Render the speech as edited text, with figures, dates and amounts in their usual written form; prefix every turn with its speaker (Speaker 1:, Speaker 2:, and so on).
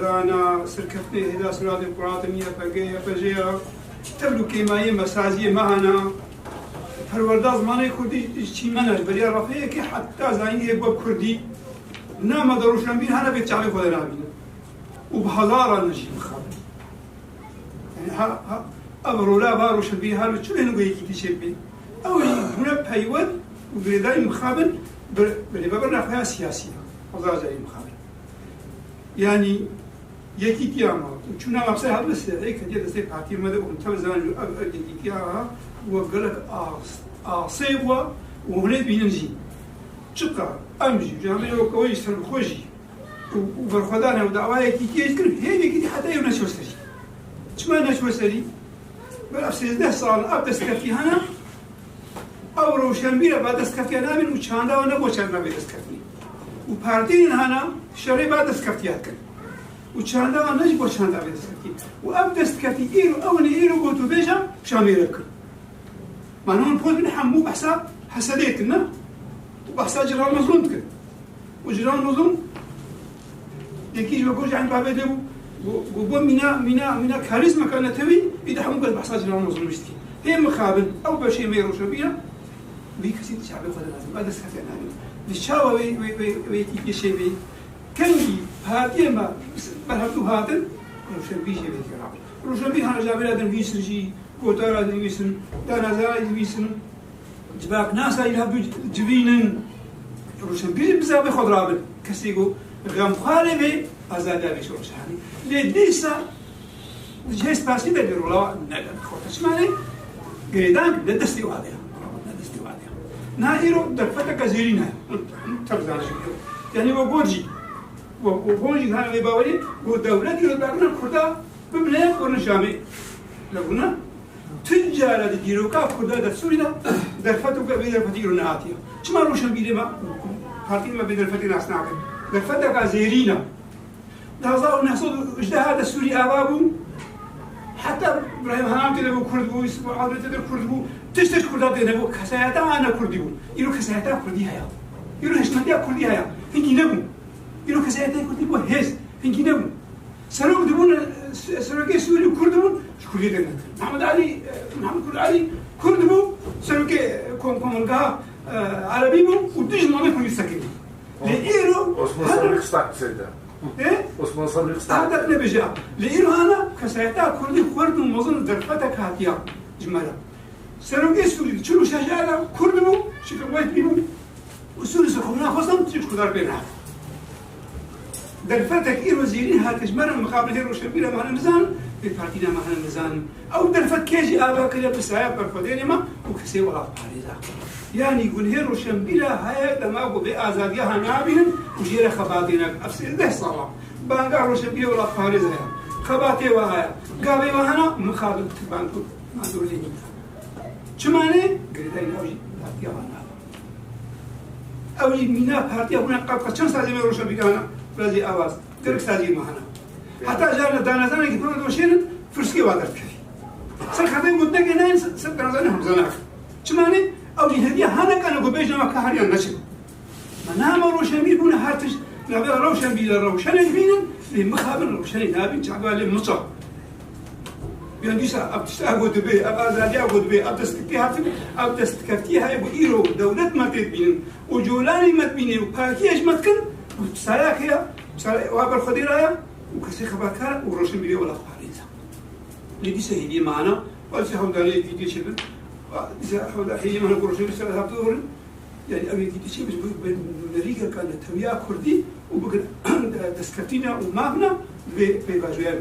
Speaker 1: قرانا سركتني هدا سراد القرآن فجأة فجأة تبلو كيماية مسازية معنا هالورداز ماني كردي شيء مناش بريا رفيع كي حتى زايني باب كردي نام دروشن بين هنا بيت شعبي خذنا بينا وبهزارة نجيب خابن يعني ها أبرولا باروش بين هذا شو لينو جاي كذي شيء بين أو هنا بهيود وبرداي مخابن بري بابرنا فيها سياسية هزار زي مخابن يعني يكي تياما وشونا مبسط هذا بس هيك هدي دستي بحتي ماذا ومتابع زمان يكي تياها وقالك صيبوا وهنا بينجي شقة أمجي جامعي وكويس سر خوجي وبرخدانه ودعواي كي يذكر هي كي حتى يوم نشوف سري شما نشوف سري بالأفسد ده صار أبدأ سكتي هنا أو روشن بيرا بعد سكتي أنا من وشاندا وأنا بوشاندا بعد سكتي وبارتين هنا شري بعد سكتي هكذا وشاندا وأنا نجيب وشاندا بعد سكتي وأبدأ سكتي إيرو أو إيرو قلت بيجا شاميرك ما نون بقول بنحمو بحساب حسديتنا وبحساب جرام مظلوم كده وجرام مظلوم يكيج بقول عن بابا ده وبو منا كاريزما كانت تبي إذا حمو قد بحساب جرام مظلوم مشتي هي مخابن أو بشيء ما يروش بينا بيكسي شعب خد لازم بعد سكت يعني الشاوى وي كي شيء بي كان هاتي ما بهاتو هاتن روشن بيجي بيتكلم روشن بيه هذا جابر هذا بيسرجي كوتارا ديويسن دانازا ديويسن جباك ناسا يلعبوا جبينن روشن بيه بزاف خضرابن كسيجو غام خالبي أزادا بيشوف شهري لديسا جهاز باسي بديروا لا نقدر خطش مالي قيدان لدستي واديا لدستي واديا نايرو دفتك زيرينها تبزان شيء يعني وجوجي هذا اللي باوري ودولتي ودارنا كردا بملاك ورنشامي لقونا تجارة ديروكا كردا دسوريدا درفتو كبير فتيرو ناتيا شما روشن بيدي ما هاتين ما بدر فتي ناس ناكل درفتك زيرينا دازاو نحصد اجتهاد السوري أبابو حتى إبراهيم هنام تلبو كرد بو يسبو عادة تدر كرد بو تشتش كردا تنبو كسايتا أنا كردي بو يرو كسايتا كردي هيا يرو هشمتيا كردي هيا هنكي نبو يرو كسايتا كردي بو هز هنكي نبو سروق دبون سروقي سوري كرد بو شكري دنا محمد علي كرد بو سروقي كومنغا عربي بو وديش مامي كل سكين لإيرو
Speaker 2: هذا القصة سيدا
Speaker 1: إيه؟
Speaker 2: عثمان صبري قصة
Speaker 1: هذا نبجا لإيرو أنا كسايتا كردي خورد ومظن درفتك هاتيا جمالا سروقي سوري شنو شجاعة كرد بو شكل وايد بيبو وسوري سكونا خصم تيجي كدار بينها درفتك إيرو زيرين هاتش مرة مقابل هيرو شبيرة معنا مزان ببارتينا معنا مزان أو درفت كيجي آبا كده بسايا برفدين ما وكسي ولا باريزا يعني يقول هيرو شبيرة هاي لما أقول بأزاديها نابين وجيرة خباتينك أفسد ده صلاة بانقارو شبيرة ولا باريزا خباتي وهاي قابي وهنا مقابل بانكو ما دوليني شماني قريدين أوجي بارتيا وانا أوجي مينا بارتيا هنا قد كم سازي ميرو شبيرة رازي آواز ترك سازي معنا حتى جانا دانازانا كيفنا دوشين فرسكي وادرت كفي سرخاتين قد نجينا سدانازانا هم زناك شماني أو جهدية هنا كانوا قبيجنا ما كهريان نشل منام روشن بيل بونا هاتش نبي روشن بيل روشن بيلن لمخابن روشن نابين شعبا لمصر بينديسا أبتستأجود بي أبازادي أجود بي أبتستكتي هاتم أبتستكتي هاي بإيرو دولة ما تبين وجولاني ما تبيني وباكيش ما تكن وساياك هي سايا وابر خديرايا وكسي خباكار وروشن بيلي ولا خاريزا لدي سهيدي معنا والسي حمد عليه كيدي شبل إذا حمد عليه معنا وروشن بيلي سايا هابطور يعني أبي كيدي شبل بنريكا كانت تويا كردي وبقى دسكتينا ومابنا بباجويا